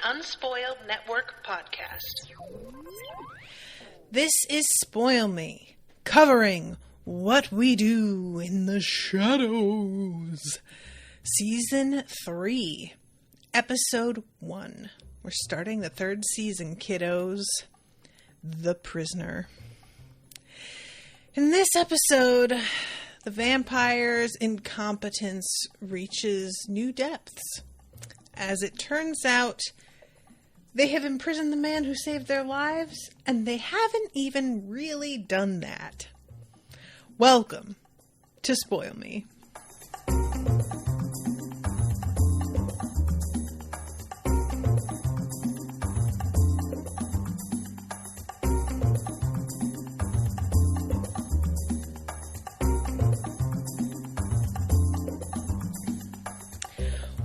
Unspoiled Network podcast. This is Spoil Me, covering What We Do in the Shadows. Season 3, Episode 1. We're starting the third season, kiddos. The Prisoner. In this episode, the vampires' incompetence reaches new depths. As it turns out, they have imprisoned the man who saved their lives, and they haven't even really done that. Welcome to Spoil Me.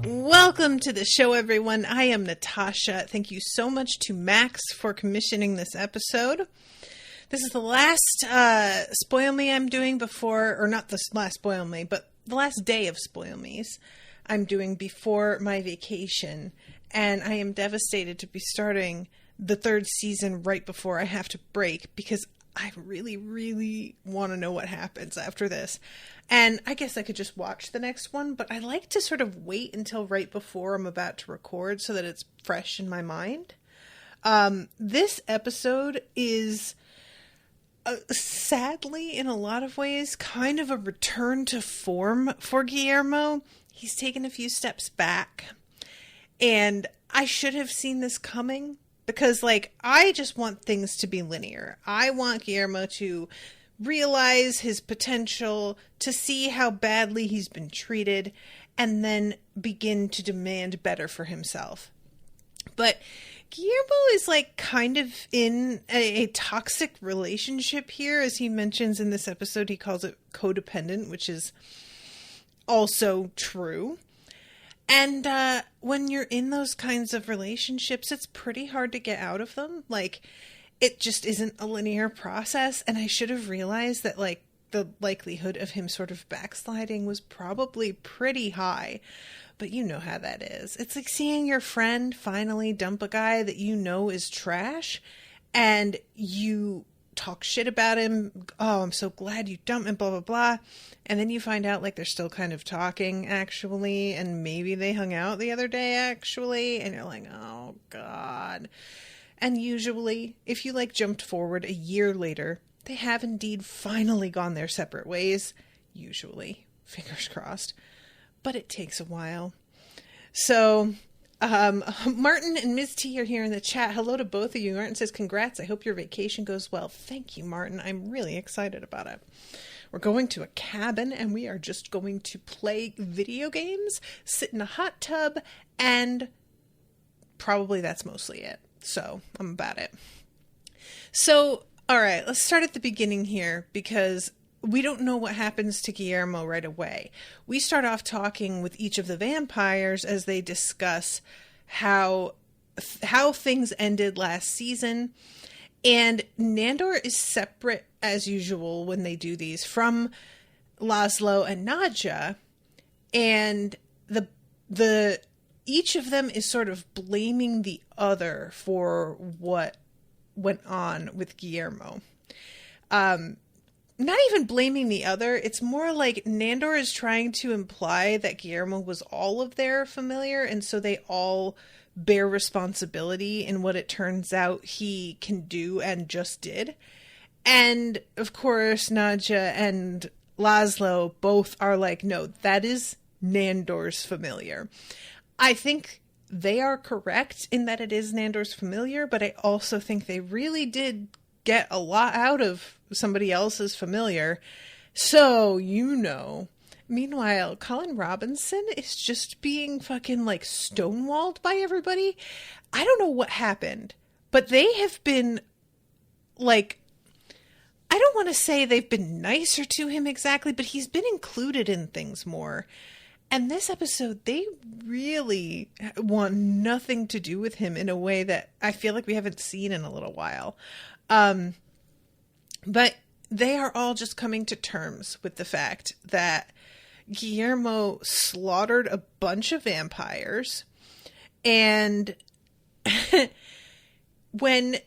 Welcome to the show, everyone. I am Natasha. Thank you so much to Max for commissioning this episode. This is the last Spoil Me I'm doing before, or not the last Spoil Me, but the last day of Spoil Me's I'm doing before my vacation. And I am devastated to be starting the third season right before I have to break, because I really, really want to know what happens after this. And I guess I could just watch the next one, but I like to sort of wait until right before I'm about to record so that it's fresh in my mind. This episode is, sadly, in a lot of ways, kind of a return to form for Guillermo. He's taken a few steps back, and I should have seen this coming. Because, I just want things to be linear. I want Guillermo to realize his potential, to see how badly he's been treated, and then begin to demand better for himself. But Guillermo is, kind of in a toxic relationship here. As he mentions in this episode, he calls it codependent, which is also true. And when you're in those kinds of relationships, it's pretty hard to get out of them. It just isn't a linear process. And I should have realized that, the likelihood of him sort of backsliding was probably pretty high. But you know how that is. It's like seeing your friend finally dump a guy that you know is trash, and you talk shit about him. Oh, I'm so glad you dumped him, blah, blah, blah. And then you find out, they're still kind of talking, actually, and maybe they hung out the other day, actually, and you're like, oh, God. And usually, if you, jumped forward a year later, they have indeed finally gone their separate ways. Usually. Fingers crossed. But it takes a while. So, Martin and Ms. T are here in the chat. Hello to both of you. Martin says, congrats. I hope your vacation goes well. Thank you, Martin. I'm really excited about it. We're going to a cabin, and we are just going to play video games, sit in a hot tub, and probably that's mostly it. So, I'm about it. So, all right, let's start at the beginning here, because we don't know what happens to Guillermo right away. We start off talking with each of the vampires as they discuss how things ended last season. And Nandor is separate, as usual, when they do these, from Laszlo and Nadja. And the each of them is sort of blaming the other for what went on with Guillermo. Not even blaming the other. It's more like Nandor is trying to imply that Guillermo was all of their familiar, and so they all bear responsibility in what it turns out he can do and just did. And, of course, Nadja and Laszlo both are like, no, that is Nandor's familiar. I think they are correct in that it is Nandor's familiar, but I also think they really did get a lot out of somebody else's familiar. So, Meanwhile, Colin Robinson is just being fucking stonewalled by everybody. I don't know what happened, but they have been I don't want to say they've been nicer to him exactly, but he's been included in things more. And this episode, they really want nothing to do with him in a way that I feel like we haven't seen in a little while. But they are all just coming to terms with the fact that Guillermo slaughtered a bunch of vampires, and when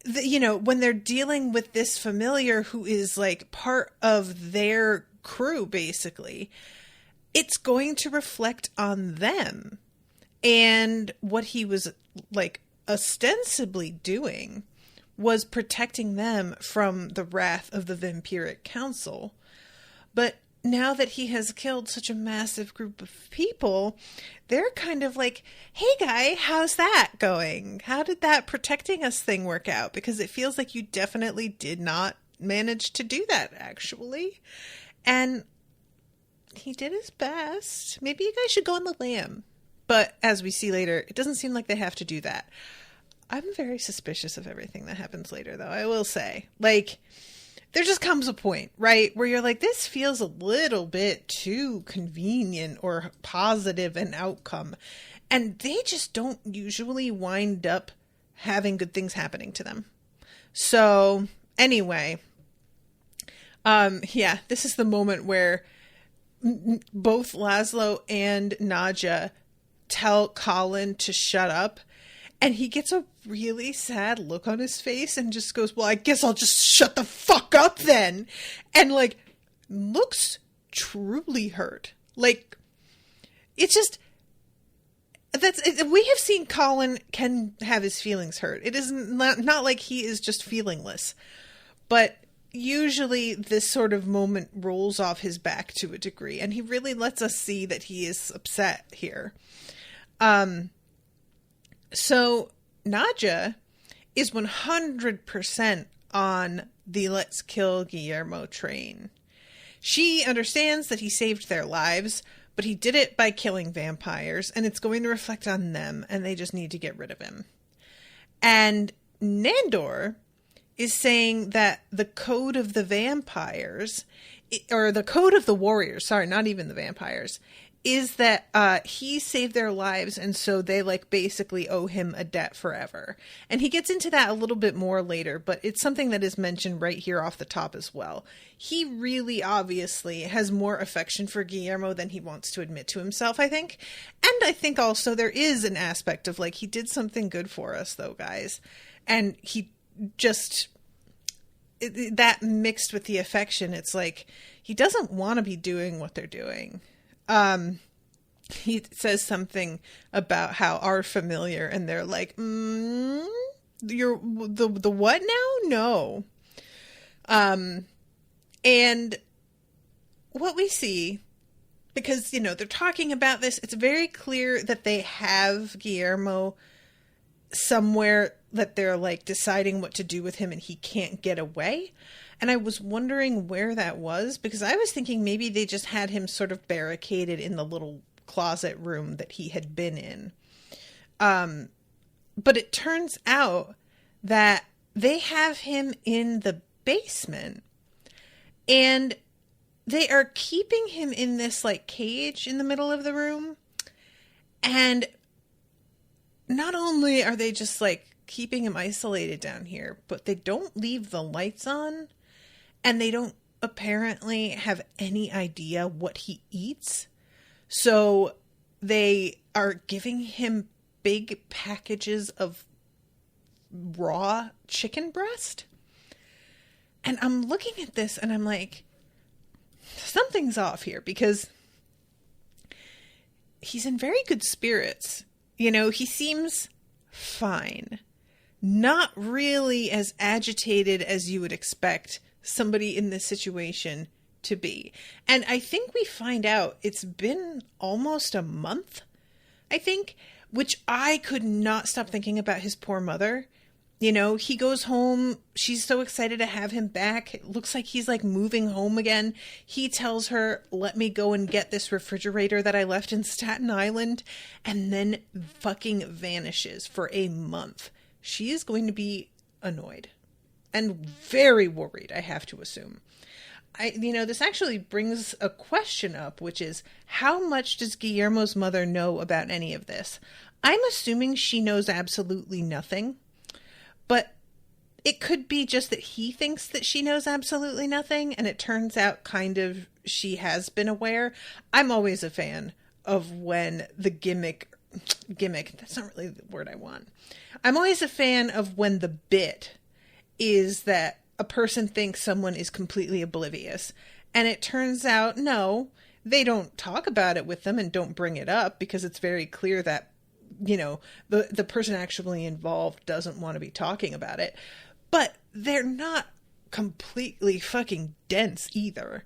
when they're dealing with this familiar who is like part of their crew, basically, it's going to reflect on them. And what he was like ostensibly doing was protecting them from the wrath of the Vampiric Council. But now that he has killed such a massive group of people, they're kind of like, hey guy, how's that going? How did that protecting us thing work out? Because it feels like you definitely did not manage to do that, actually. And he did his best. Maybe you guys should go on the lam. But as we see later, it doesn't seem like they have to do that. I'm very suspicious of everything that happens later, though, I will say. Like, there just comes a point, right, where you're like, this feels a little bit too convenient or positive an outcome. And they just don't usually wind up having good things happening to them. So, anyway, this is the moment where both Laszlo and Nadja tell Colin to shut up. And he gets a really sad look on his face and just goes, well, I guess I'll just shut the fuck up then. And like, looks truly hurt. Like, it's just, we have seen Colin can have his feelings hurt. It is not like he is just feelingless. But usually this sort of moment rolls off his back to a degree. And he really lets us see that he is upset here. So Nadja is 100% on the let's kill Guillermo train. She understands that he saved their lives, but he did it by killing vampires, and it's going to reflect on them, and they just need to get rid of him. And Nandor is saying that the code of the vampires, or the code of the warriors, sorry, not even the vampires, is that he saved their lives, and so they like basically owe him a debt forever. And he gets into that a little bit more later, but it's something that is mentioned right here off the top as well. He really obviously has more affection for Guillermo than he wants to admit to himself, I think. And I think also there is an aspect of like, he did something good for us though, guys. And he just, that mixed with the affection, it's like, he doesn't want to be doing what they're doing. He says something about how our familiar, and they're like, you're the what now? No. And what we see, because, they're talking about this, it's very clear that they have Guillermo somewhere that they're like deciding what to do with him and he can't get away. And I was wondering where that was, because I was thinking maybe they just had him sort of barricaded in the little closet room that he had been in. But it turns out that they have him in the basement, and they are keeping him in this like cage in the middle of the room. And not only are they just like keeping him isolated down here, but they don't leave the lights on. And they don't apparently have any idea what he eats. So they are giving him big packages of raw chicken breast. And I'm looking at this and I'm like, something's off here, because he's in very good spirits. He seems fine. Not really as agitated as you would expect somebody in this situation to be. And I think we find out it's been almost a month, I think, which I could not stop thinking about his poor mother. He goes home. She's so excited to have him back. It looks like he's like moving home again. He tells her, let me go and get this refrigerator that I left in Staten Island, and then fucking vanishes for a month. She is going to be annoyed. And very worried, I have to assume. This actually brings a question up, which is, how much does Guillermo's mother know about any of this? I'm assuming she knows absolutely nothing, but it could be just that he thinks that she knows absolutely nothing, and it turns out kind of she has been aware. I'm always a fan of when the gimmick gimmick. That's not really the word I want. I'm always a fan of when the bit is that a person thinks someone is completely oblivious. And it turns out, no, they don't talk about it with them and don't bring it up because it's very clear that, you know, the person actually involved doesn't want to be talking about it. But they're not completely fucking dense either.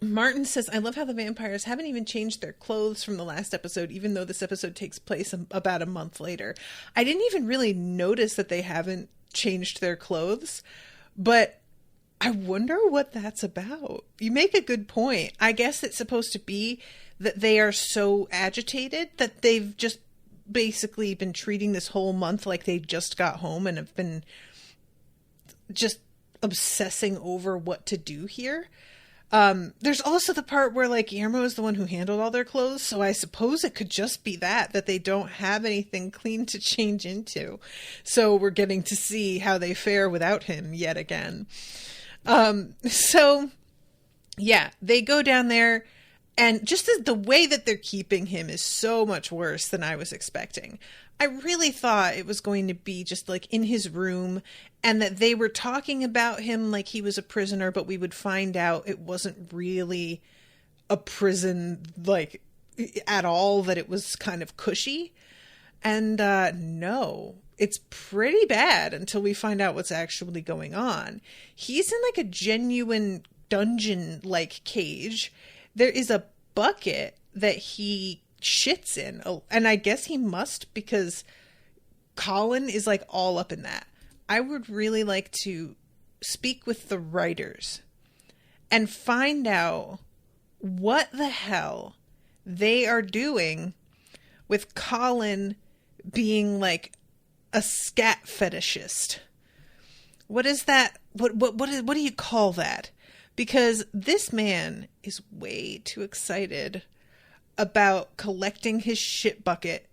Martin says, I love how the vampires haven't even changed their clothes from the last episode, even though this episode takes place about a month later. I didn't even really notice that they haven't changed their clothes, but I wonder what that's about. You make a good point. I guess it's supposed to be that they are so agitated that they've just basically been treating this whole month like they just got home and have been just obsessing over what to do here. There's also the part where, like, Guillermo is the one who handled all their clothes, so I suppose it could just be that they don't have anything clean to change into. So we're getting to see how they fare without him yet again. So, yeah, they go down there, and just the way that they're keeping him is so much worse than I was expecting. I really thought it was going to be just like in his room and that they were talking about him like he was a prisoner, but we would find out it wasn't really a prison like at all, that it was kind of cushy. And no, it's pretty bad until we find out what's actually going on. He's in like a genuine dungeon like cage. There is a bucket that he shits in, and I guess he must because Colin is like all up in that. I would really like to speak with the writers and find out what the hell they are doing with Colin being like a scat fetishist. What is that? What do you call that? Because this man is way too excited about collecting his shit bucket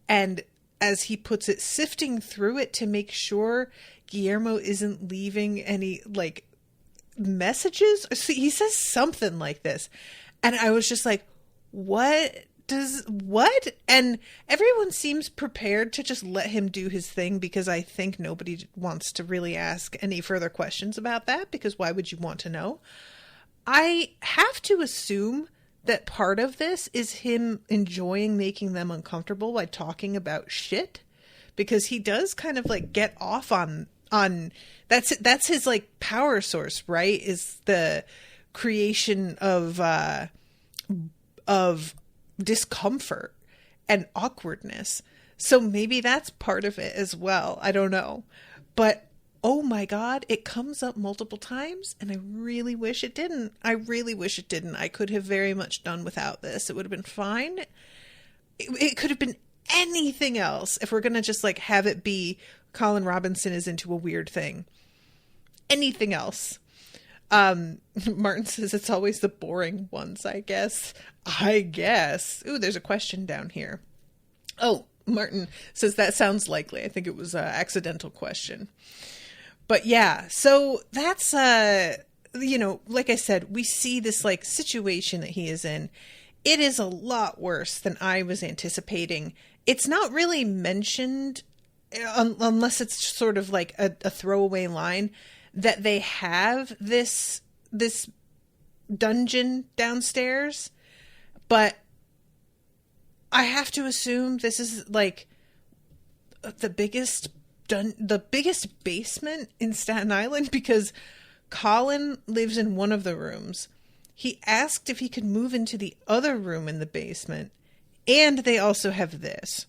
and, as he puts it, sifting through it to make sure Guillermo isn't leaving any, like, messages. So he says something like this. And I was just like, what? And everyone seems prepared to just let him do his thing because I think nobody wants to really ask any further questions about that, because why would you want to know? I have to assume that part of this is him enjoying making them uncomfortable by talking about shit, because he does kind of like get off on that's his like power source, right? Is the creation of discomfort and awkwardness. So maybe that's part of it as well. I don't know. But oh my God, it comes up multiple times and I really wish it didn't. I could have very much done without this. It would have been fine. It could have been anything else if we're going to just like have it be Colin Robinson is into a weird thing. Anything else. Martin says it's always the boring ones, I guess. Ooh, there's a question down here. Oh, Martin says that sounds likely. I think it was an accidental question. But yeah, so that's, like I said, we see this like situation that he is in. It is a lot worse than I was anticipating. It's not really mentioned unless it's sort of like a throwaway line that they have this dungeon downstairs. But I have to assume this is like the biggest basement in Staten Island, because Colin lives in one of the rooms. He asked if he could move into the other room in the basement, and they also have this.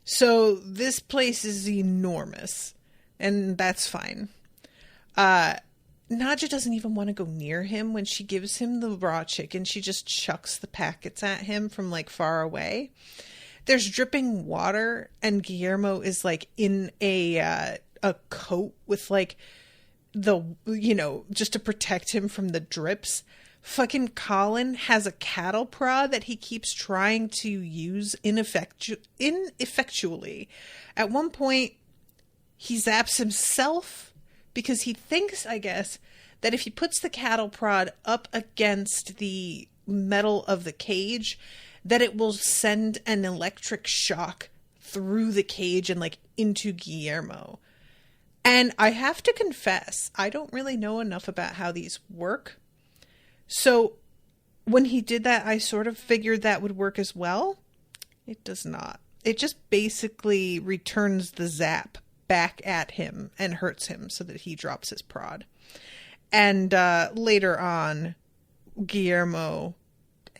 So this place is enormous, and that's fine. Nadja doesn't even want to go near him. When she gives him the raw chicken, she just chucks the packets at him from like far away. There's dripping water, and Guillermo is like in a coat with like just to protect him from the drips. Fucking Colin has a cattle prod that he keeps trying to use ineffectually. At one point, he zaps himself because he thinks, I guess, that if he puts the cattle prod up against the metal of the cage, that it will send an electric shock through the cage and like into Guillermo. And I have to confess, I don't really know enough about how these work. So when he did that, I sort of figured that would work as well. It does not. It just basically returns the zap back at him and hurts him so that he drops his prod. And later on, Guillermo,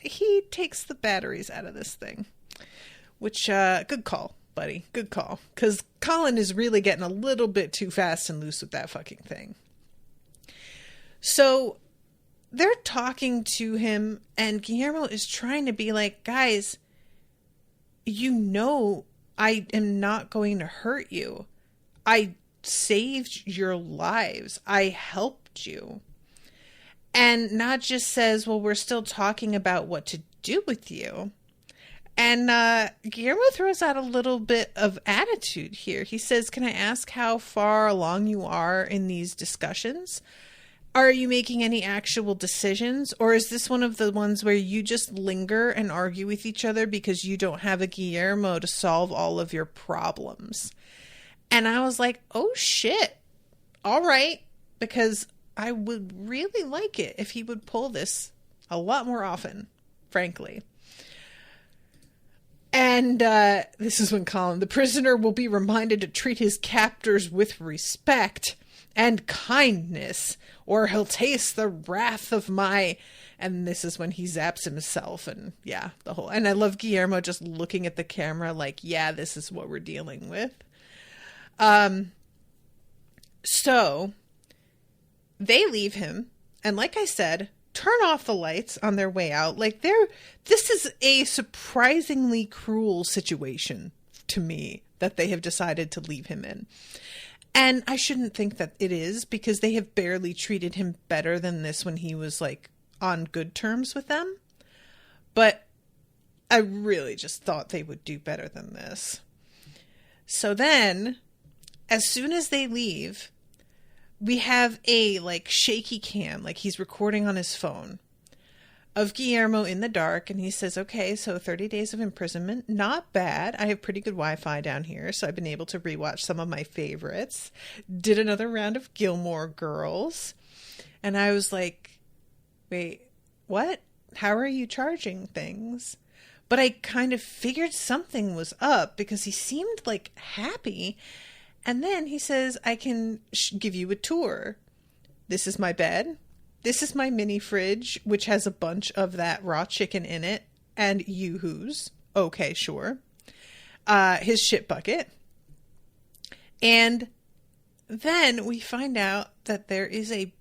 he takes the batteries out of this thing. Which, good call, buddy. Good call. Because Colin is really getting a little bit too fast and loose with that fucking thing. So they're talking to him, and Guillermo is trying to be like, guys, you know I am not going to hurt you. I saved your lives. I helped you. And Nod just says, well, we're still talking about what to do with you. And Guillermo throws out a little bit of attitude here. He says, can I ask how far along you are in these discussions? Are you making any actual decisions? Or is this one of the ones where you just linger and argue with each other because you don't have a Guillermo to solve all of your problems? And I was like, oh shit. All right. Because I would really like it if he would pull this a lot more often, frankly. And this is when Colin, the prisoner will be reminded to treat his captors with respect and kindness, or he'll taste the wrath of my... And this is when he zaps himself, and yeah, the whole... And I love Guillermo just looking at the camera like, yeah, this is what we're dealing with. So they leave him, and like I said, turn off the lights on their way out. Like, this is a surprisingly cruel situation to me that they have decided to leave him in. And I shouldn't think that it is, because they have barely treated him better than this when he was like on good terms with them. But I really just thought they would do better than this. So then, as soon as they leave, we have a like shaky cam, like he's recording on his phone, of Guillermo in the dark. And he says, okay, so 30 days of imprisonment. Not bad. I have pretty good Wi-Fi down here, so I've been able to rewatch some of my favorites. Did another round of Gilmore Girls. And I was like, wait, what? How are you charging things? But I kind of figured something was up because he seemed like happy. And then he says, I can give you a tour. This is my bed. This is my mini fridge, which has a bunch of that raw chicken in it. And Yoo-Hoo's. Okay, sure. His shit bucket. And then we find out that there is a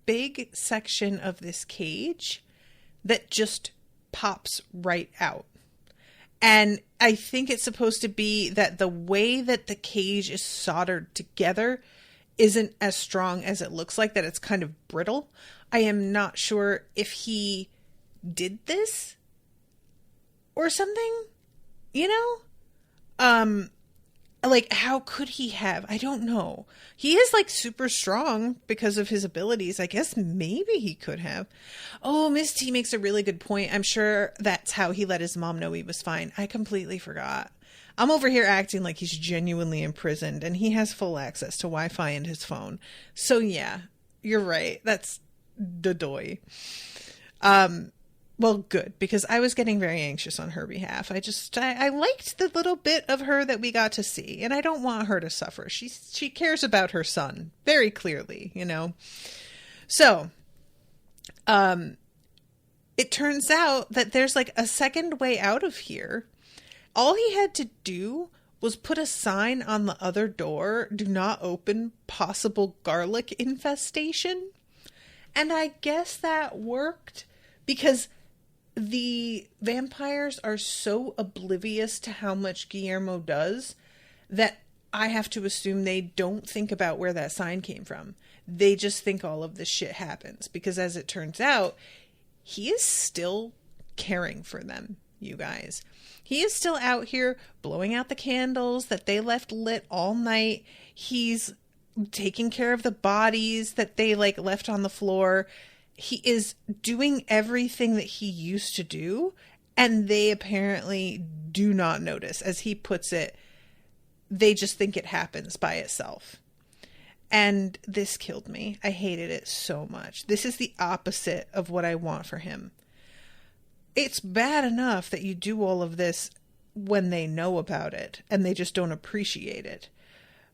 big section of this cage that just pops right out. And I think it's supposed to be that the way that the cage is soldered together isn't as strong as it looks like, that it's kind of brittle. I am not sure if he did this or something, you know? Like, how could he have? I don't know. He is, like, super strong because of his abilities. I guess maybe he could have. Oh, Miss T makes a really good point. I'm sure that's how he let his mom know he was fine. I completely forgot. I'm over here acting like he's genuinely imprisoned, and he has full access to Wi-Fi and his phone. So, yeah, you're right. That's dodoy. Well, good, because I was getting very anxious on her behalf. I liked the little bit of her that we got to see, and I don't want her to suffer. She cares about her son very clearly, you know. So, it turns out that there's like a second way out of here. All he had to do was put a sign on the other door, do not open, possible garlic infestation. And I guess that worked, because the vampires are so oblivious to how much Guillermo does that I have to assume they don't think about where that sign came from. They just think all of this shit happens, because as it turns out, he is still caring for them, you guys. He is still out here blowing out the candles that they left lit all night. He's taking care of the bodies that they like left on the floor. He is doing everything that he used to do, And they apparently do not notice. As he puts it, they just think it happens by itself. And this killed me. I hated it so much. This is the opposite of what I want for him. It's bad enough that you do all of this when they know about it and they just don't appreciate it.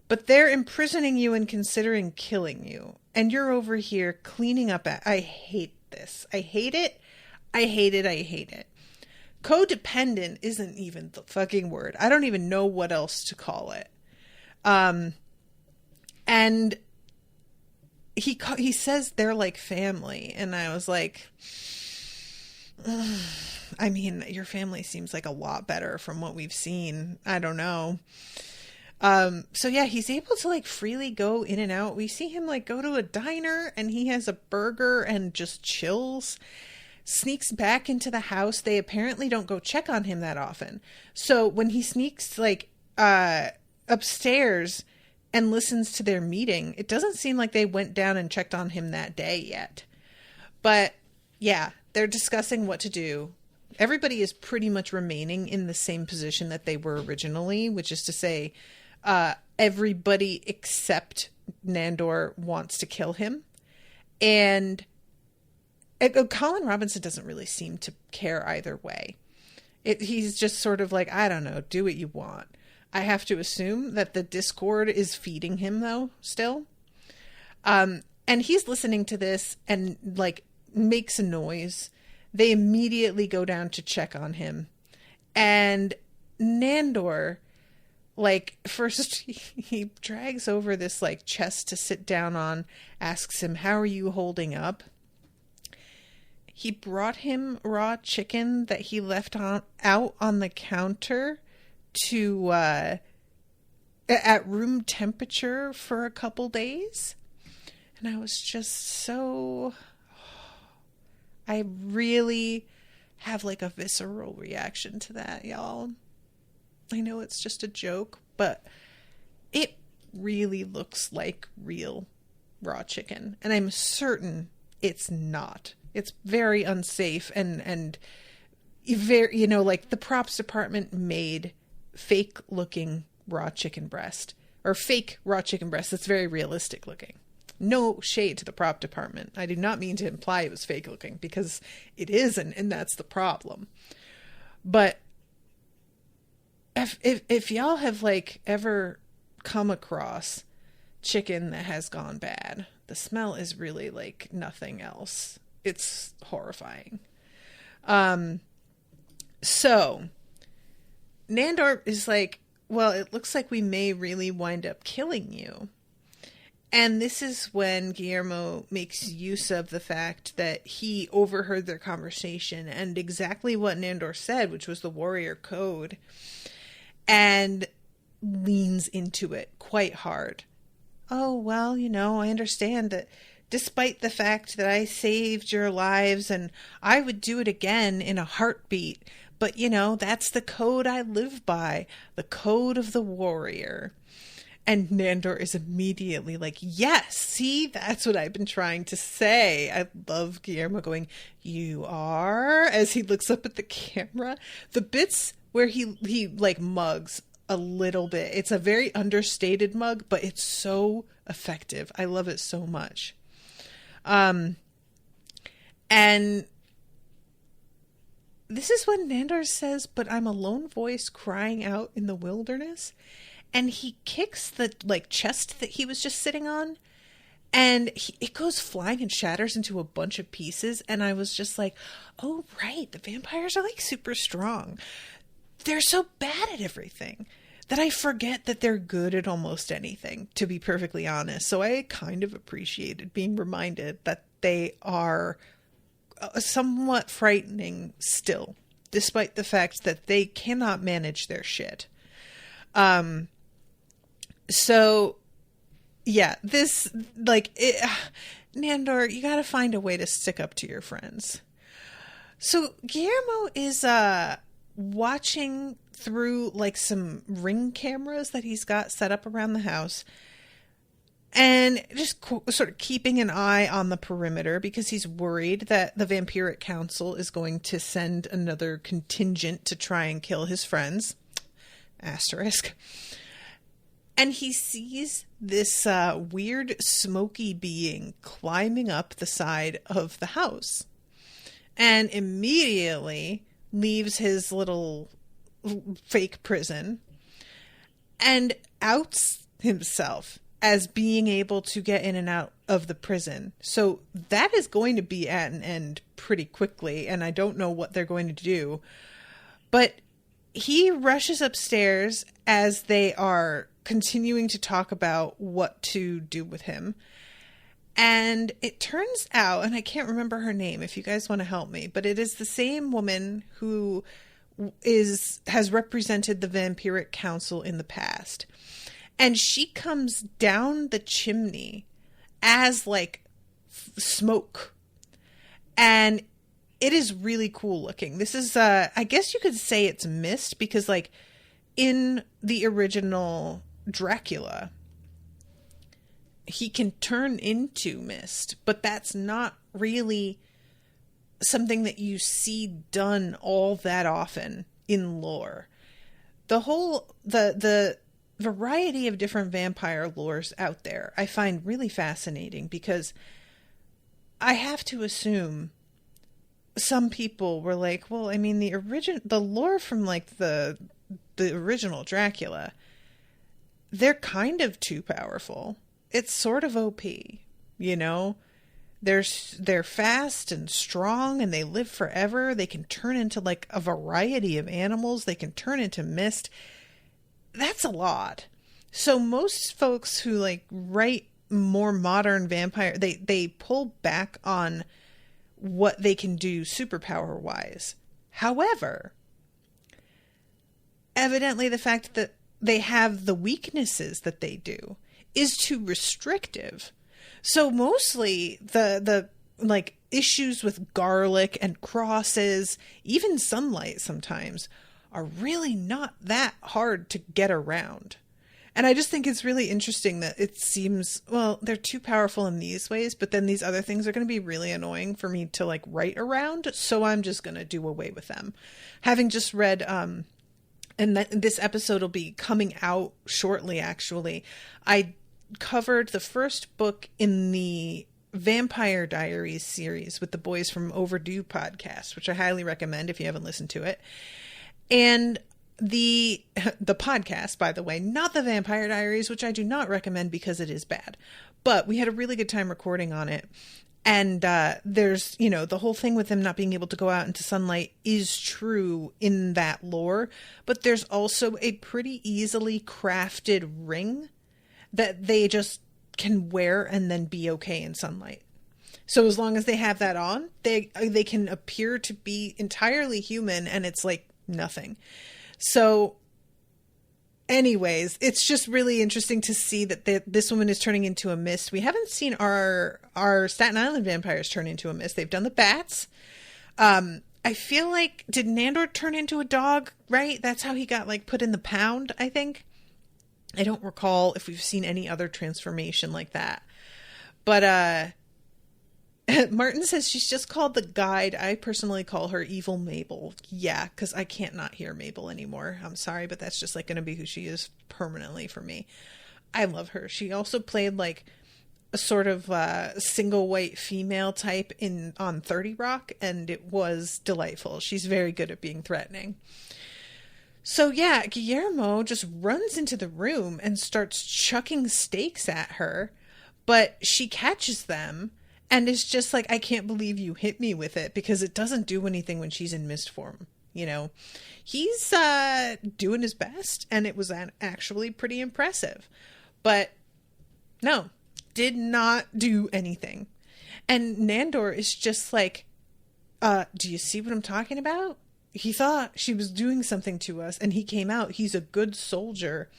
But they're imprisoning you and considering killing you. And you're over here cleaning up. I hate this. I hate it. I hate it. I hate it. Codependent isn't even the fucking word. I don't even know what else to call it. And he says they're like family. And I was like, I mean, your family seems like a lot better from what we've seen. I don't know. So yeah, he's able to like freely go in and out. We see him like go to a diner and he has a burger and just chills, sneaks back into the house. They apparently don't go check on him that often. So when he sneaks like, upstairs and listens to their meeting, it doesn't seem like they went down and checked on him that day yet. But yeah, they're discussing what to do. Everybody is pretty much remaining in the same position that they were originally, which is to say, everybody except Nandor wants to kill him. And Colin Robinson doesn't really seem to care either way. He's just sort of like, I don't know, do what you want. I have to assume that the Discord is feeding him, though, still. And he's listening to this and, like, makes a noise. They immediately go down to check on him. And Nandor, like, first he drags over this, like, chest to sit down on, asks him, how are you holding up? He brought him raw chicken that he left out on the counter to at room temperature for a couple days. And I was just so... I really have like a visceral reaction to that, y'all. I know it's just a joke, but it really looks like real raw chicken. And I'm certain it's not. It's very unsafe and very, you know, like the props department made fake looking raw chicken breast, or fake raw chicken breast that's very realistic looking. No shade to the prop department. I do not mean to imply it was fake looking, because it isn't, and that's the problem. But if y'all have like ever come across chicken that has gone bad, the smell is really like nothing else. It's horrifying. So Nandor is like, well, it looks like we may really wind up killing you. And this is when Guillermo makes use of the fact that he overheard their conversation and exactly what Nandor said, which was the warrior code, and leans into it quite hard. Oh, well, you know, I understand that despite the fact that I saved your lives and I would do it again in a heartbeat, but, you know, that's the code I live by, the code of the warrior. And Nandor is immediately like, yes, see, that's what I've been trying to say. I love Guillermo going, you are, as he looks up at the camera. The bits where he like mugs a little bit. It's a very understated mug, but it's so effective. I love it so much. And this is when Nandor says, but I'm a lone voice crying out in the wilderness. And he kicks the like chest that he was just sitting on, and it goes flying and shatters into a bunch of pieces. And I was just like, oh, right. The vampires are like super strong. They're so bad at everything that I forget that they're good at almost anything, to be perfectly honest. So I kind of appreciated being reminded that they are somewhat frightening still, despite the fact that they cannot manage their shit. So yeah, this like Nandor, you got to find a way to stick up to your friends. So Guillermo is watching through like some ring cameras that he's got set up around the house, And just sort of keeping an eye on the perimeter because he's worried that the Vampiric Council is going to send another contingent to try and kill his friends. Asterisk. And he sees this weird smoky being climbing up the side of the house. And immediately leaves his little fake prison and outs himself as being able to get in and out of the prison. So that is going to be at an end pretty quickly, and I don't know what they're going to do. But he rushes upstairs as they are continuing to talk about what to do with him. And it turns out, and I can't remember her name if you guys want to help me, but it is the same woman who has represented the Vampiric Council in the past. And she comes down the chimney as like smoke. And it is really cool looking. This is, I guess you could say it's mist because like in the original Dracula, he can turn into mist, but that's not really something that you see done all that often in lore. The variety of different vampire lores out there I find really fascinating because I have to assume some people were like, well, I mean, the lore from like the original Dracula, they're kind of too powerful. It's sort of OP, you know? They're fast and strong and they live forever. They can turn into like a variety of animals. They can turn into mist. That's a lot. So most folks who like write more modern vampire, they pull back on what they can do superpower wise. However, evidently the fact that they have the weaknesses that they do is too restrictive. So mostly the like issues with garlic and crosses, even sunlight sometimes, are really not that hard to get around. And I just think it's really interesting that it seems, well, they're too powerful in these ways, but then these other things are going to be really annoying for me to like write around. So I'm just going to do away with them. Having just read, and this episode will be coming out shortly, actually. I covered the first book in the Vampire Diaries series with the boys from Overdue podcast, which I highly recommend if you haven't listened to it. And the podcast, by the way, not the Vampire Diaries, which I do not recommend because it is bad. But we had a really good time recording on it. And there's, you know, the whole thing with them not being able to go out into sunlight is true in that lore. But there's also a pretty easily crafted ring that they just can wear and then be okay in sunlight. So as long as they have that on, they can appear to be entirely human and it's like nothing. So anyways, it's just really interesting to see that this woman is turning into a mist. We haven't seen our Staten Island vampires turn into a mist. They've done the bats. I feel like, did Nandor turn into a dog, right? That's how he got like put in the pound, I think. I don't recall if we've seen any other transformation like that. But Martin says she's just called the guide. I personally call her Evil Mabel. Yeah, because I can't not hear Mabel anymore. I'm sorry, but that's just like going to be who she is permanently for me. I love her. She also played like a sort of single white female type on 30 Rock, and it was delightful. She's very good at being threatening. So yeah, Guillermo just runs into the room and starts chucking stakes at her, but she catches them and is just like, I can't believe you hit me with it, because it doesn't do anything when she's in mist form. You know, he's doing his best, and it was actually pretty impressive. But no, did not do anything. And Nandor is just like, do you see what I'm talking about? He thought she was doing something to us, and he came out. He's a good soldier.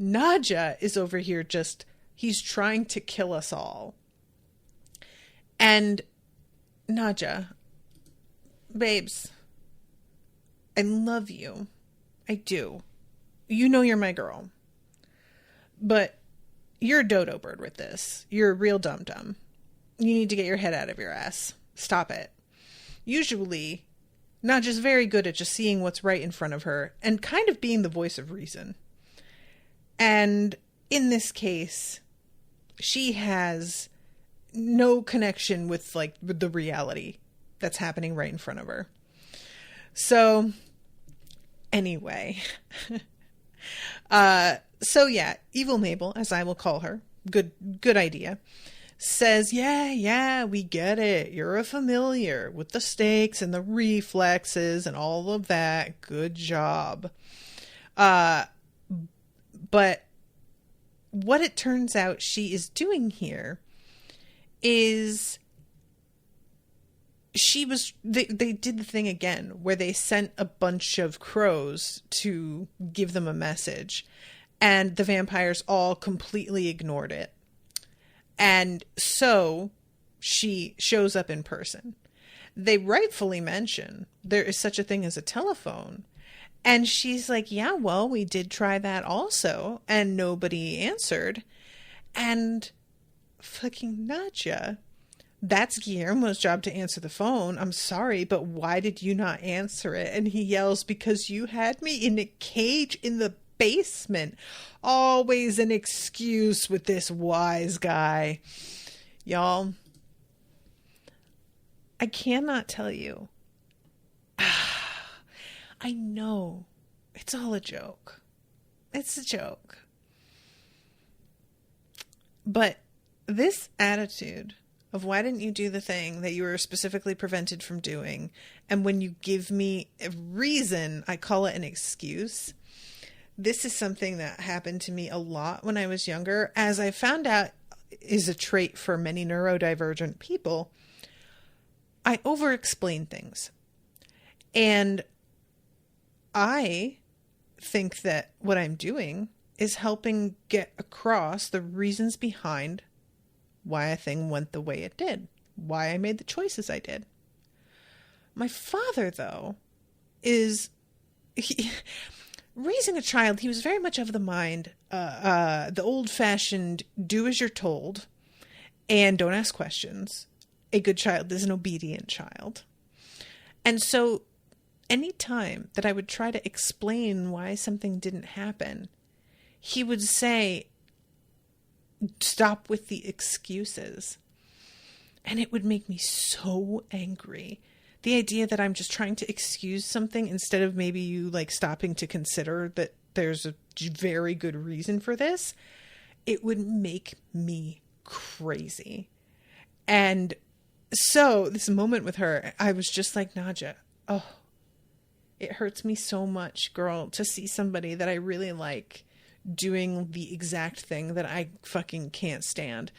Nadja is over here just, he's trying to kill us all. And Nadja, babes, I love you. I do. You know you're my girl. But you're a dodo bird with this. You're a real dum-dum. You need to get your head out of your ass. Stop it. Usually, Nadja's very good at just seeing what's right in front of her and kind of being the voice of reason. And in this case, she has no connection with like the reality that's happening right in front of her. So anyway, so yeah, Evil Mabel, as I will call her, good idea, says, yeah, we get it. You're a familiar with the stakes and the reflexes and all of that. Good job. But what it turns out she is doing here is they did the thing again where they sent a bunch of crows to give them a message, and the vampires all completely ignored it. And so she shows up in person. They rightfully mention there is such a thing as a telephone. And she's like, yeah, well, we did try that also, and nobody answered. And fucking Nadja, that's Guillermo's job to answer the phone. I'm sorry, but why did you not answer it? And he yells, because you had me in a cage in the basement. Always an excuse with this wise guy. Y'all, I cannot tell you. I know it's all a joke. It's a joke. But this attitude of why didn't you do the thing that you were specifically prevented from doing, and when you give me a reason, I call it an excuse. This is something that happened to me a lot when I was younger, as I found out is a trait for many neurodivergent people. I over-explain things. And I think that what I'm doing is helping get across the reasons behind why a thing went the way it did, why I made the choices I did. My father, though, raising a child, he was very much of the mind, the old-fashioned do as you're told and don't ask questions. A good child is an obedient child. And so any time that I would try to explain why something didn't happen, he would say, stop with the excuses. And it would make me so angry. The idea that I'm just trying to excuse something instead of maybe you like stopping to consider that there's a very good reason for this, it would make me crazy. And so this moment with her, I was just like, Nadja, oh, it hurts me so much, girl, to see somebody that I really like doing the exact thing that I fucking can't stand.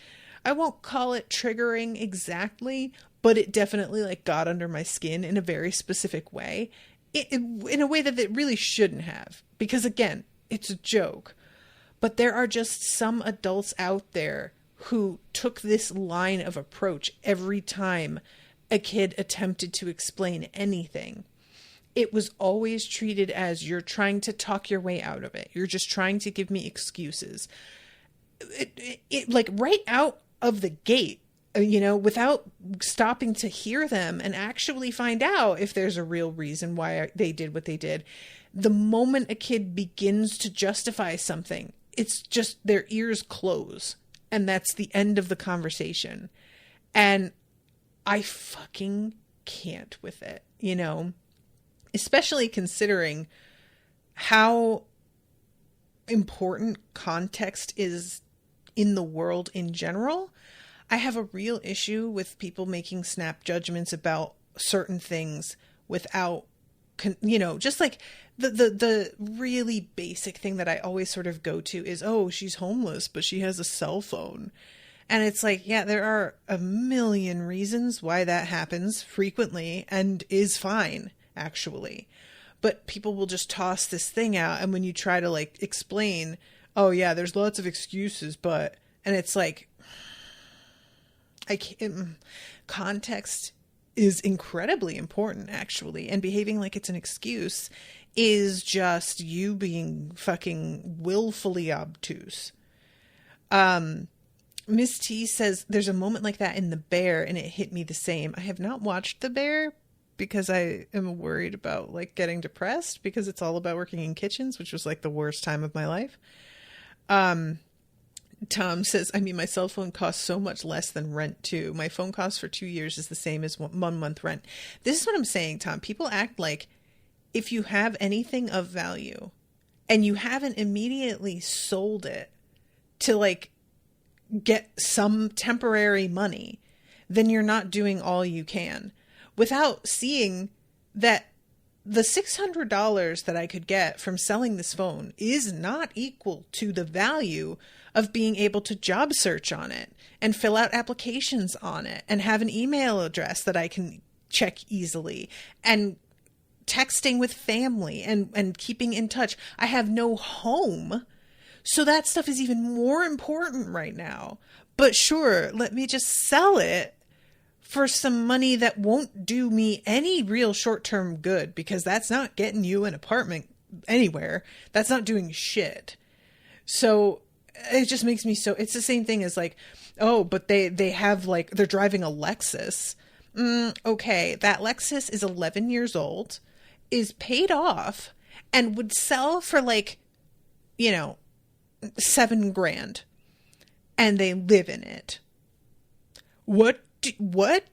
I won't call it triggering exactly, but it definitely like got under my skin in a very specific way, in a way that it really shouldn't have, because again, it's a joke. But there are just some adults out there who took this line of approach every time a kid attempted to explain anything. It was always treated as you're trying to talk your way out of it. You're just trying to give me excuses. It like right out of the gate, you know, without stopping to hear them and actually find out if there's a real reason why they did what they did. The moment a kid begins to justify something, it's just their ears close. And that's the end of the conversation. And I fucking can't with it, you know, especially considering how important context is in the world in general. I have a real issue with people making snap judgments about certain things without, you know, just like the really basic thing that I always sort of go to is, oh, she's homeless, but she has a cell phone. And it's like, yeah, there are a million reasons why that happens frequently and is fine, actually. But people will just toss this thing out. And when you try to like explain, oh yeah, there's lots of excuses, but, and it's like, I can't, context is incredibly important, actually. And behaving like it's an excuse is just you being fucking willfully obtuse. Miss T says there's a moment like that in The Bear and it hit me the same. I have not watched The Bear because I am worried about like getting depressed because it's all about working in kitchens, which was like the worst time of my life. Tom says, I mean, my cell phone costs so much less than rent too. My phone cost for 2 years is the same as 1 month rent. This is what I'm saying, Tom. People act like if you have anything of value and you haven't immediately sold it to like get some temporary money, then you're not doing all you can without seeing that the $600 that I could get from selling this phone is not equal to the value of being able to job search on it and fill out applications on it and have an email address that I can check easily and texting with family and keeping in touch. I have no home. So that stuff is even more important right now. But sure, let me just sell it for some money that won't do me any real short-term good, because that's not getting you an apartment anywhere. That's not doing shit. So it just makes me so, it's the same thing as like, oh, but they have like, they're driving a Lexus. Okay, that Lexus is 11 years old, is paid off, and would sell for like, you know, $7,000, and they live in it. What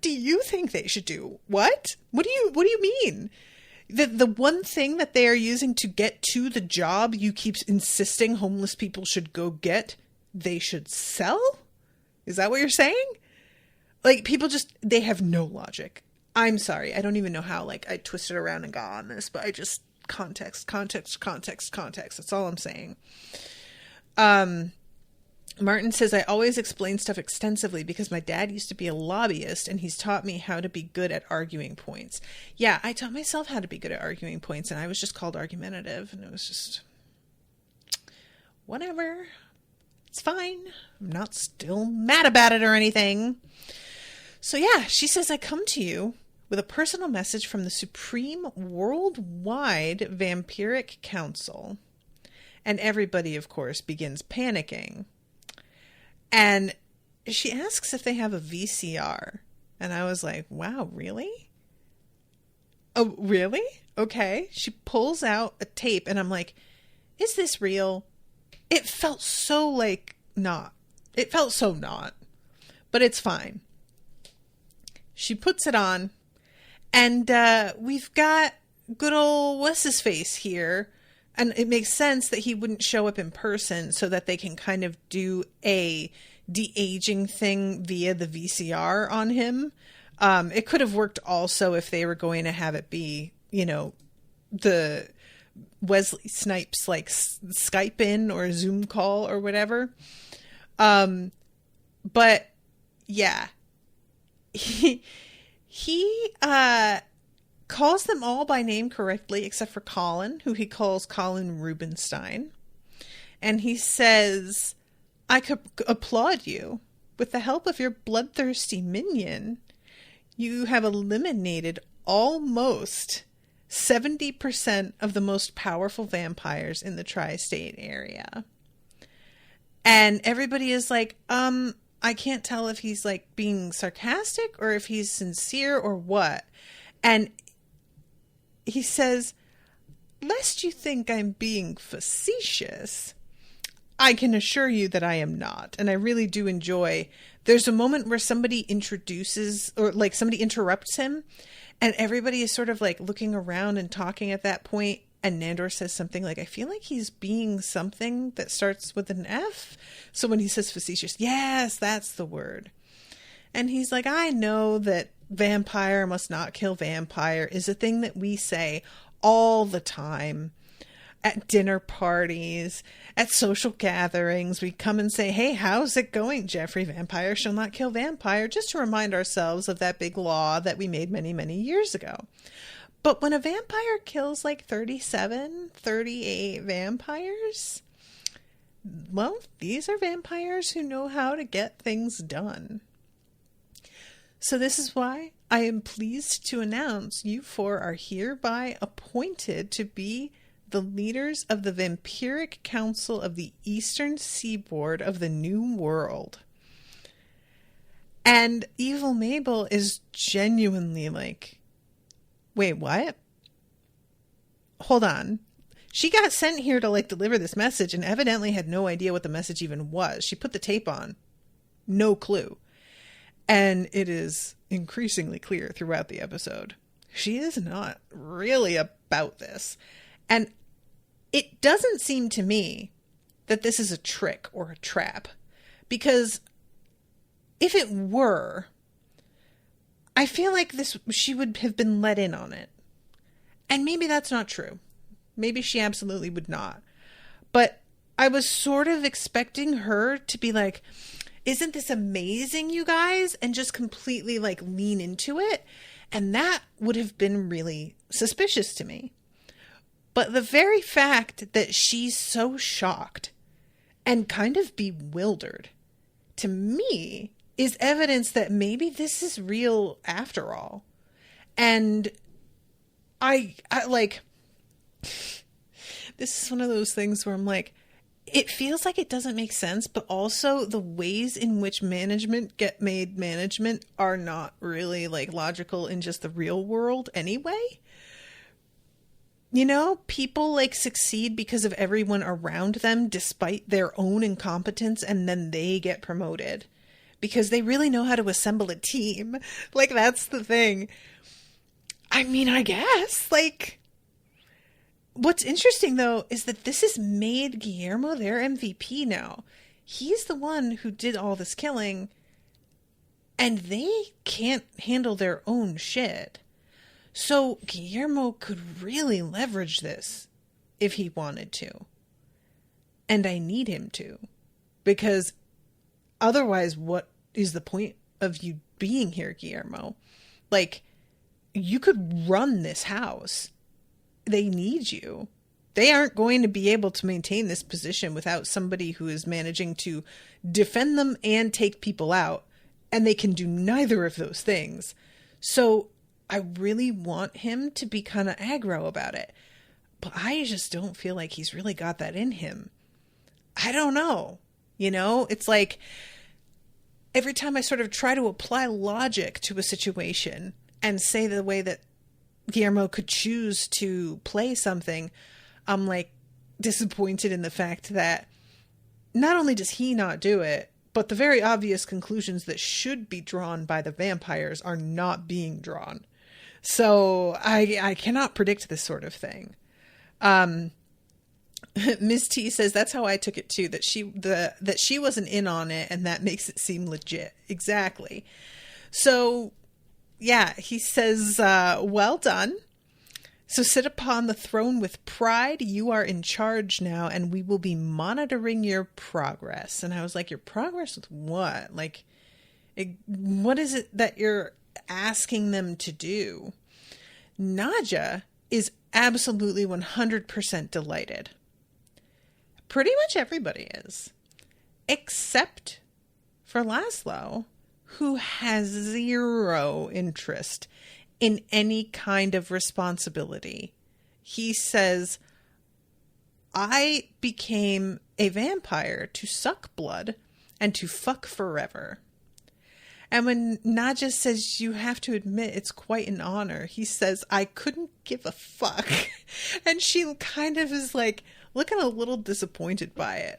do you think they should do? What do you mean? The one thing that they are using to get to the job you keep insisting homeless people should go get, they should sell? Is that what you're saying? Like, people just, they have no logic. I'm sorry. I don't even know how, like, I twisted around and got on this, but I just, context. That's all I'm saying. Martin says, I always explain stuff extensively because my dad used to be a lobbyist and he's taught me how to be good at arguing points. Yeah, I taught myself how to be good at arguing points, and I was just called argumentative, and it was just whatever. It's fine. I'm not still mad about it or anything. So yeah, she says, I come to you with a personal message from the Supreme Worldwide Vampiric Council. And everybody, of course, begins panicking. And she asks if they have a VCR. And I was like, wow, really? Oh, really? Okay. She pulls out a tape and I'm like, is this real? It felt so like not. It felt so not. But it's fine. She puts it on. And we've got good old what's-his-face here. And it makes sense that he wouldn't show up in person so that they can kind of do a de-aging thing via the VCR on him. It could have worked also if they were going to have it be, you know, the Wesley Snipes like Skype in or Zoom call or whatever. But yeah, he calls them all by name correctly, except for Colin, who he calls Colin Rubenstein. And he says, I could applaud you. With the help of your bloodthirsty minion, you have eliminated almost 70% of the most powerful vampires in the tri-state area. And everybody is like, I can't tell if he's like being sarcastic or if he's sincere or what. And he says, lest you think I'm being facetious, I can assure you that I am not. And I really do enjoy, there's a moment where somebody introduces, or like somebody interrupts him, and everybody is sort of like looking around and talking at that point. And Nandor says something like, I feel like he's being something that starts with an F. So when he says facetious, yes, that's the word. And he's like, I know that vampire must not kill vampire is a thing that we say all the time at dinner parties, at social gatherings. We come and say, hey, how's it going, Jeffrey? Vampire shall not kill vampire, just to remind ourselves of that big law that we made many, many years ago. But when a vampire kills like 37, 38 vampires, well, these are vampires who know how to get things done. So this is why I am pleased to announce you four are hereby appointed to be the leaders of the Vampiric Council of the Eastern Seaboard of the New World. And Evil Mabel is genuinely like, wait, what? Hold on. She got sent here to like deliver this message and evidently had no idea what the message even was. She put the tape on. No clue. And it is increasingly clear throughout the episode. She is not really about this. And it doesn't seem to me that this is a trick or a trap. Because if it were, I feel like she would have been let in on it. And maybe that's not true. Maybe she absolutely would not. But I was sort of expecting her to be like, isn't this amazing, you guys? And just completely like lean into it. And that would have been really suspicious to me. But the very fact that she's so shocked and kind of bewildered, to me, is evidence that maybe this is real after all. And I like, this is one of those things where I'm like, it feels like it doesn't make sense, but also the ways in which management get made management are not really like logical in just the real world anyway. You know, people like succeed because of everyone around them despite their own incompetence, and then they get promoted because they really know how to assemble a team. Like, that's the thing. I mean, I guess, like, what's interesting, though, is that this has made Guillermo their MVP now. He's the one who did all this killing, and they can't handle their own shit. So Guillermo could really leverage this if he wanted to. And I need him to. Because otherwise, what is the point of you being here, Guillermo? Like, you could run this house. They need you. They aren't going to be able to maintain this position without somebody who is managing to defend them and take people out. And they can do neither of those things. So I really want him to be kind of aggro about it. But I just don't feel like he's really got that in him. I don't know. You know, it's like every time I sort of try to apply logic to a situation and say the way that Guillermo could choose to play something, I'm like disappointed in the fact that not only does he not do it, but the very obvious conclusions that should be drawn by the vampires are not being drawn. So I cannot predict this sort of thing. Ms. T says that's how I took it too, that she wasn't in on it, and that makes it seem legit. Exactly. So yeah, he says, well done. So sit upon the throne with pride. You are in charge now, and we will be monitoring your progress. And I was like, your progress with what? Like, what is it that you're asking them to do? Nadja is absolutely 100% delighted. Pretty much everybody is. Except for Laszlo, who has zero interest in any kind of responsibility. He says, I became a vampire to suck blood and to fuck forever. And when Nadja says, you have to admit it's quite an honor, he says, I couldn't give a fuck. And she kind of is like looking a little disappointed by it.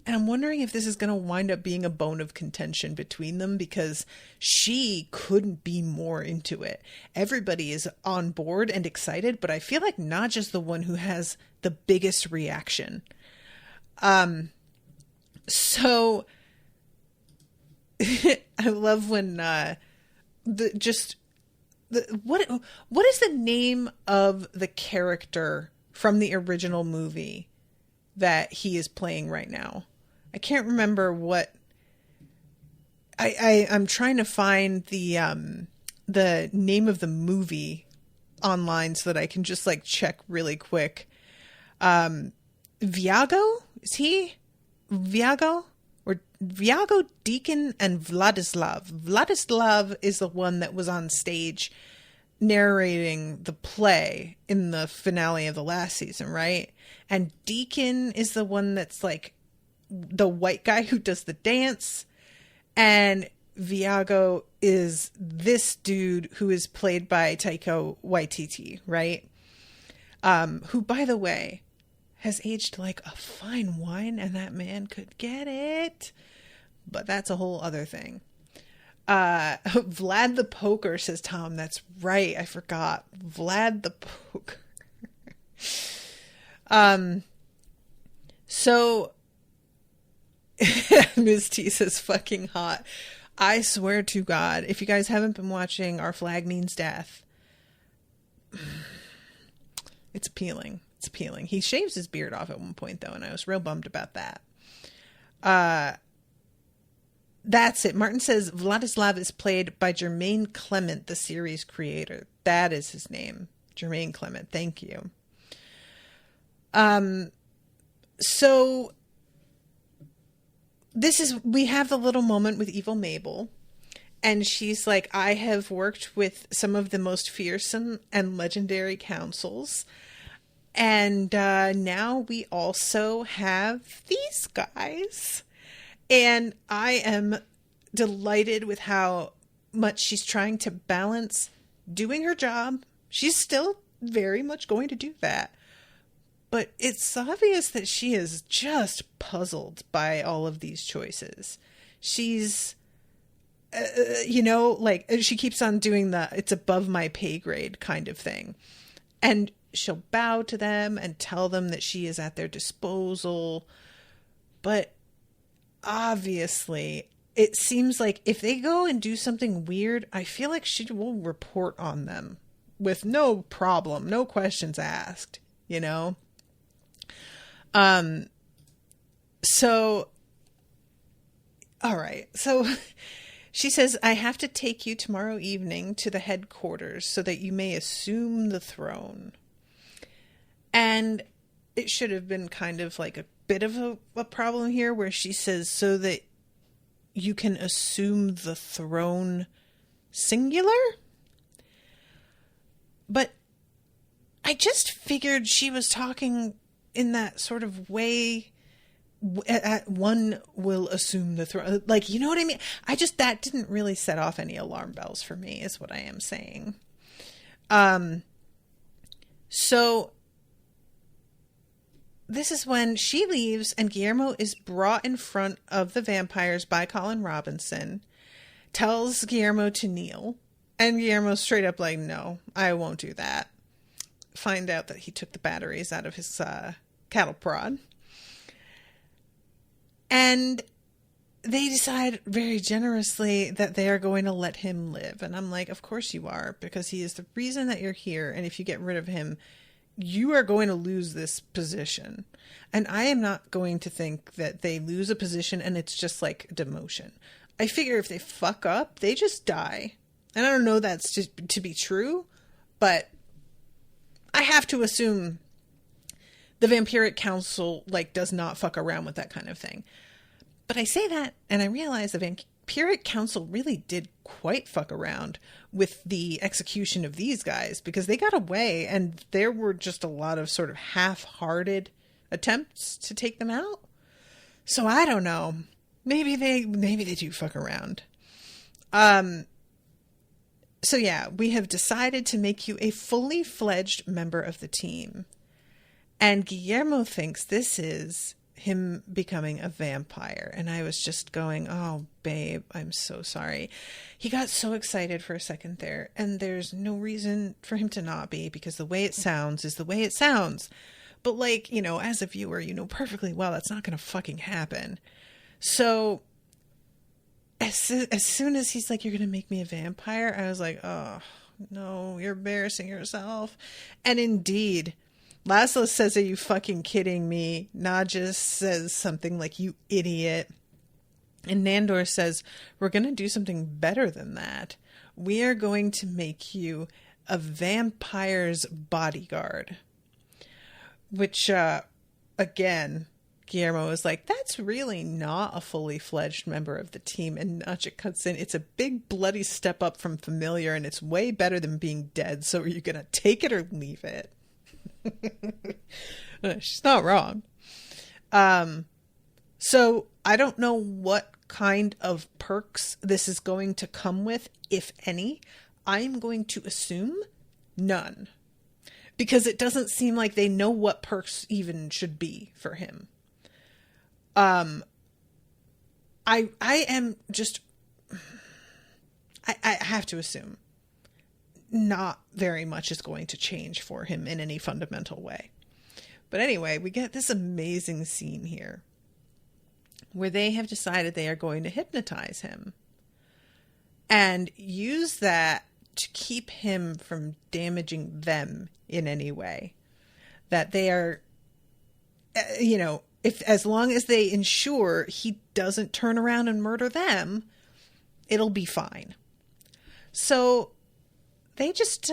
And I'm wondering if this is going to wind up being a bone of contention between them, because she couldn't be more into it. Everybody is on board and excited, but I feel like Nadja's the one who has the biggest reaction. So I love when what is the name of the character from the original movie that he is playing right now? I can't remember what. I'm trying to find the name of the movie online so that I can just like check really quick. Viago? Is he Viago? Or Viago, Deacon, and Vladislav. Vladislav is the one that was on stage narrating the play in the finale of the last season, right? And Deacon is the one that's like the white guy who does the dance. And Viago is this dude who is played by Taika Waititi, right? Who, by the way, has aged like a fine wine, and that man could get it. But that's a whole other thing. Vlad the Poker, says Tom. That's right. I forgot. Vlad the Poker. So Ms. T says fucking hot. I swear to God, if you guys haven't been watching Our Flag Means Death, it's appealing. It's appealing. He shaves his beard off at one point, though, and I was real bummed about that. That's it. Martin says Vladislav is played by Jermaine Clement, the series creator. That is his name. Jermaine Clement. Thank you. So we have the little moment with Evil Mabel, and she's like, I have worked with some of the most fearsome and legendary councils. And now we also have these guys. And I am delighted with how much she's trying to balance doing her job. She's still very much going to do that. But it's obvious that she is just puzzled by all of these choices. She's, like she keeps on doing the it's above my pay grade kind of thing. And she'll bow to them and tell them that she is at their disposal. But obviously, it seems like if they go and do something weird, I feel like she will report on them with no problem, no questions asked, So, all right. So she says, I have to take you tomorrow evening to the headquarters so that you may assume the throne. And it should have been kind of like a bit of a problem here where she says, so that you can assume the throne singular? But I just figured she was talking in that sort of way, one will assume the throne. Like, you know what I mean? That didn't really set off any alarm bells for me, is what I am saying. So this is when she leaves and Guillermo is brought in front of the vampires by Colin Robinson, tells Guillermo to kneel, and Guillermo's straight up like, no, I won't do that. Find out that he took the batteries out of his cattle prod. And they decide very generously that they are going to let him live. And I'm like, of course you are, because he is the reason that you're here. And if you get rid of him, you are going to lose this position. And I am not going to think that they lose a position and it's just like demotion. I figure if they fuck up, they just die. And I don't know that's just to be true, but I have to assume the Vampiric Council does not fuck around with that kind of thing. But I say that and I realize the Vampiric Council really did quite fuck around with the execution of these guys, because they got away and there were just a lot of sort of half-hearted attempts to take them out. So I don't know. Maybe they do fuck around. So yeah, we have decided to make you a fully fledged member of the team. And Guillermo thinks this is him becoming a vampire. And I was just going, oh, babe, I'm so sorry. He got so excited for a second there. And there's no reason for him to not be, because the way it sounds is the way it sounds. But as a viewer, you know perfectly well that's not going to fucking happen. So as soon as he's like, you're going to make me a vampire, I was like, oh, no, you're embarrassing yourself. And indeed, Laszlo says, are you fucking kidding me? Nadja says something like, you idiot. And Nandor says, we're going to do something better than that. We are going to make you a vampire's bodyguard. Which, again, Guillermo is like, that's really not a fully fledged member of the team. And Nacha cuts in, it's a big bloody step up from familiar, and it's way better than being dead. So are you going to take it or leave it? She's not wrong. So I don't know what kind of perks this is going to come with, if any. I'm going to assume none, because it doesn't seem like they know what perks even should be for him. I am just, I have to assume not very much is going to change for him in any fundamental way. But anyway, we get this amazing scene here where they have decided they are going to hypnotize him and use that to keep him from damaging them in any way. That they are, if as long as they ensure he doesn't turn around and murder them, it'll be fine. So they just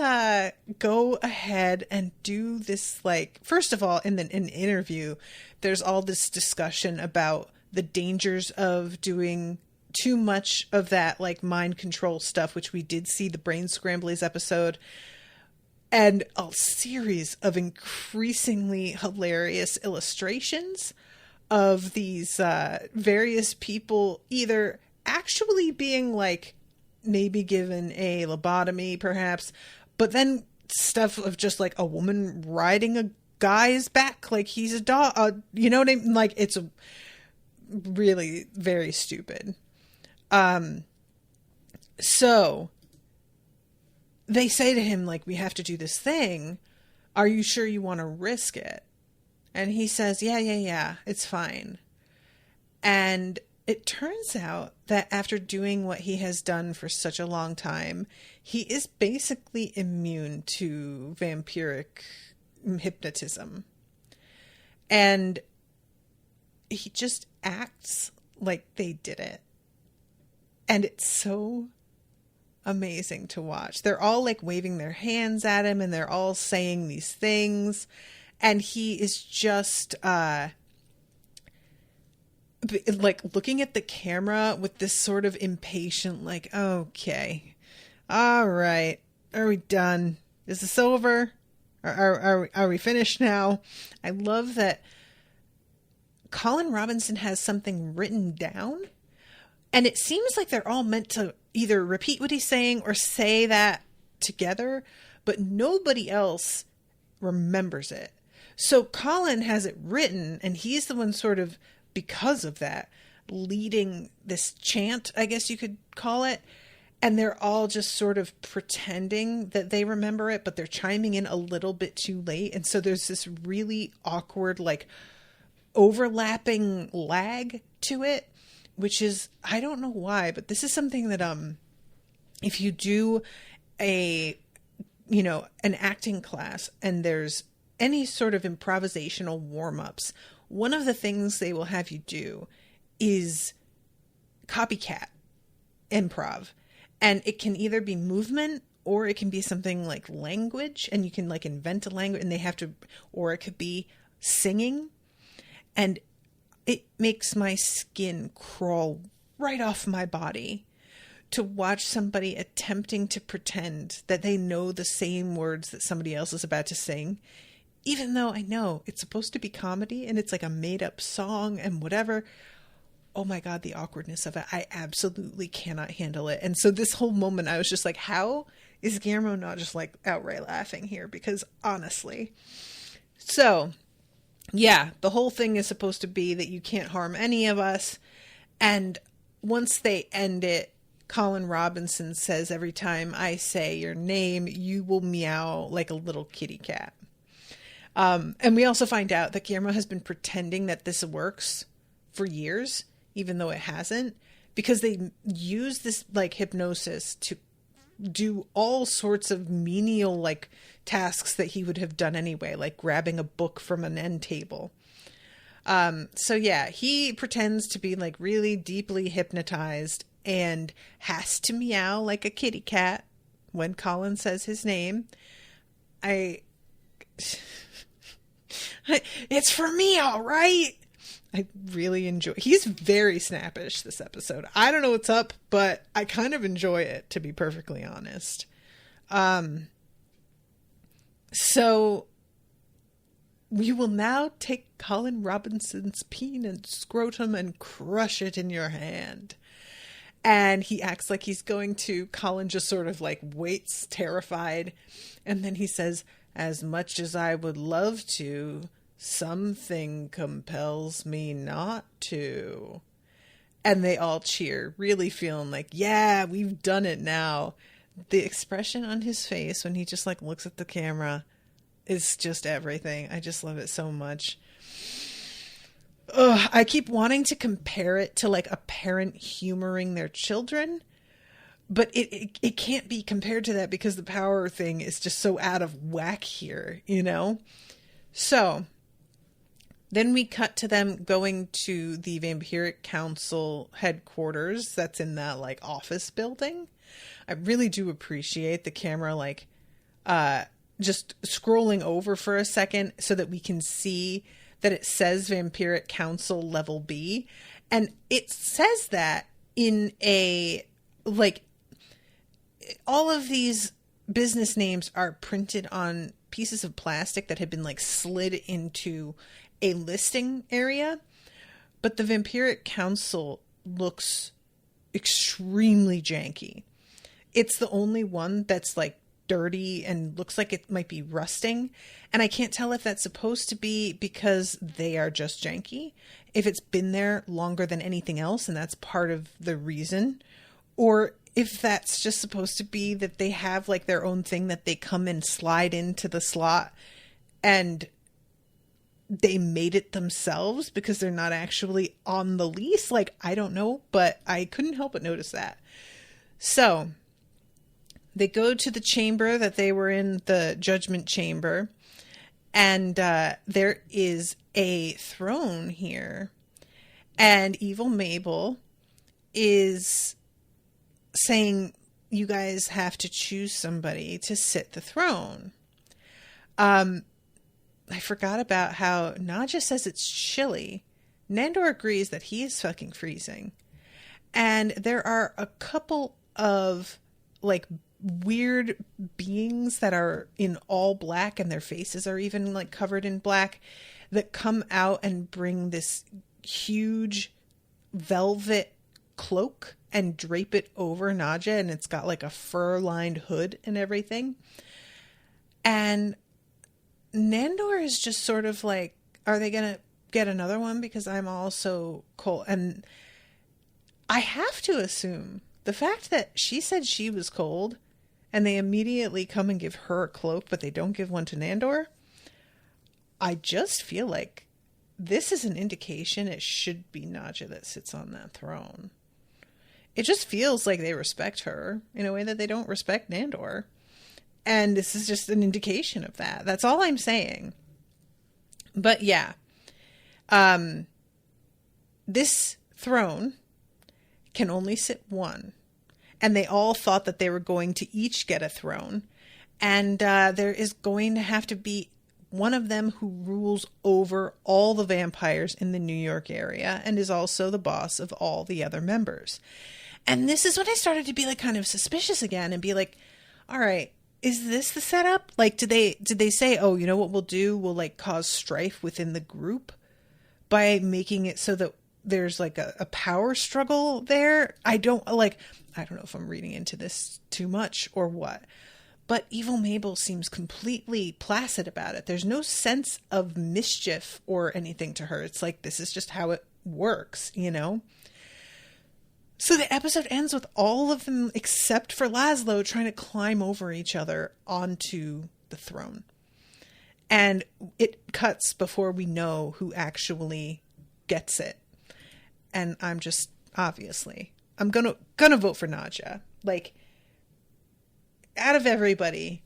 go ahead and do this, first of all, in an interview, there's all this discussion about the dangers of doing too much of that, mind control stuff, which we did see the Brain Scramblies episode, and a series of increasingly hilarious illustrations of these various people either actually being maybe given a lobotomy perhaps, but then stuff of just a woman riding a guy's back like he's a dog, you know what I mean? It's really very stupid. So they say to him, we have to do this thing. Are you sure you want to risk it? And he says, yeah, it's fine. And it turns out that after doing what he has done for such a long time, he is basically immune to vampiric hypnotism. And he just acts like they did it. And it's so amazing to watch. They're all waving their hands at him and they're all saying these things. And he is just looking at the camera with this sort of impatient, okay, all right, are we done? Is this over? Are we finished now? I love that Colin Robinson has something written down, and it seems like they're all meant to either repeat what he's saying or say that together, but nobody else remembers it. So Colin has it written, and he's the one sort of, because of that, leading this chant, I guess you could call it. And they're all just sort of pretending that they remember it, but they're chiming in a little bit too late. And so there's this really awkward, overlapping lag to it, which is, I don't know why, but this is something that, if you do an acting class and there's any sort of improvisational warm-ups, one of the things they will have you do is copycat improv. And it can either be movement or it can be something like language, and you can invent a language and they have to, or it could be singing. And it makes my skin crawl right off my body to watch somebody attempting to pretend that they know the same words that somebody else is about to sing, even though I know it's supposed to be comedy and it's a made up song and whatever. Oh my God, the awkwardness of it. I absolutely cannot handle it. And so this whole moment, I was just how is Guillermo not just outright laughing here? Because honestly. So yeah, the whole thing is supposed to be that you can't harm any of us. And once they end it, Colin Robinson says, every time I say your name, you will meow like a little kitty cat. And we also find out that Guillermo has been pretending that this works for years, even though it hasn't, because they use this hypnosis to do all sorts of menial tasks that he would have done anyway, like grabbing a book from an end table. So yeah, he pretends to be really deeply hypnotized and has to meow like a kitty cat when Colin says his name. It's for me, all right. I really enjoy. He's very snappish this episode. I don't know what's up, but I kind of enjoy it, to be perfectly honest. So we will now take Colin Robinson's peen and scrotum and crush it in your hand. And he acts like he's going to. Colin just sort of like waits, terrified. And then he says, as much as I would love to, something compels me not to. And they all cheer, really feeling like, yeah, we've done it now. The expression on his face when he just like looks at the camera is just everything. I just love it so much. Ugh, I keep wanting to compare it to like a parent humoring their children, but it can't be compared to that because the power thing is just so out of whack here, you know? So then we cut to them going to the Vampiric Council headquarters that's in that like office building. I really do appreciate the camera like just scrolling over for a second so that we can see that it says Vampiric Council Level B. And it says that in a, like, all of these business names are printed on pieces of plastic that had been, like, slid into a listing area. But the Vampiric Council looks extremely janky. It's the only one that's, like, dirty and looks like it might be rusting, and I can't tell if that's supposed to be because they are just janky, if it's been there longer than anything else and that's part of the reason, or if that's just supposed to be that they have like their own thing that they come and slide into the slot and they made it themselves because they're not actually on the lease. Like, I don't know, but I couldn't help but notice that. So they go to the chamber that they were in, the judgment chamber, and there is a throne here, and Evil Mabel is saying, you guys have to choose somebody to sit the throne. I forgot about how Nadja says it's chilly. Nandor agrees that he is fucking freezing. And there are a couple of, like, weird beings that are in all black and their faces are even like covered in black that come out and bring this huge velvet cloak and drape it over Nadja, and it's got like a fur lined hood and everything. And Nandor is just sort of like, are they gonna get another one because I'm also cold? And I have to assume the fact that she said she was cold and they immediately come and give her a cloak, but they don't give one to Nandor, I just feel like this is an indication it should be Nadja that sits on that throne. It just feels like they respect her in a way that they don't respect Nandor. And this is just an indication of that. That's all I'm saying. But yeah. This throne can only sit one. And they all thought that they were going to each get a throne. And there is going to have to be one of them who rules over all the vampires in the New York area and is also the boss of all the other members. And this is when I started to be like kind of suspicious again and be like, all right, is this the setup? Like, did they say, oh, you know what we'll do? We'll like cause strife within the group by making it so that there's like a power struggle there. I don't know if I'm reading into this too much or what, but Evil Mabel seems completely placid about it. There's no sense of mischief or anything to her. It's like, this is just how it works, you know? So the episode ends with all of them, except for Laszlo, trying to climb over each other onto the throne. And it cuts before we know who actually gets it. And I'm just, obviously, I'm gonna vote for Nadja. Like, out of everybody,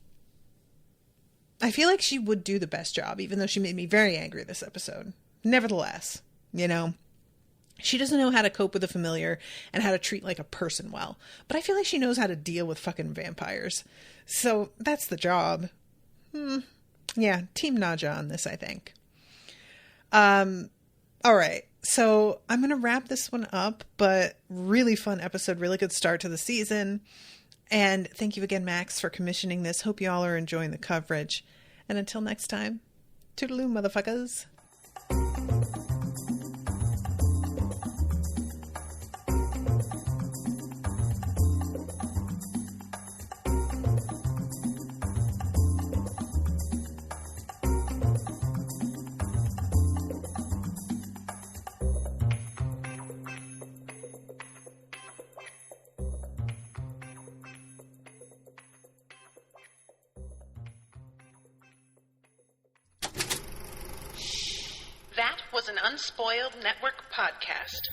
I feel like she would do the best job, even though she made me very angry this episode. Nevertheless, you know, she doesn't know how to cope with a familiar and how to treat like a person well. But I feel like she knows how to deal with fucking vampires. So that's the job. Yeah, Team Nadja on this, I think. All right. So I'm going to wrap this one up, but really fun episode, really good start to the season. And thank you again, Max, for commissioning this. Hope you all are enjoying the coverage. And until next time, toodaloo, motherfuckers. That was an Unspoiled Network podcast.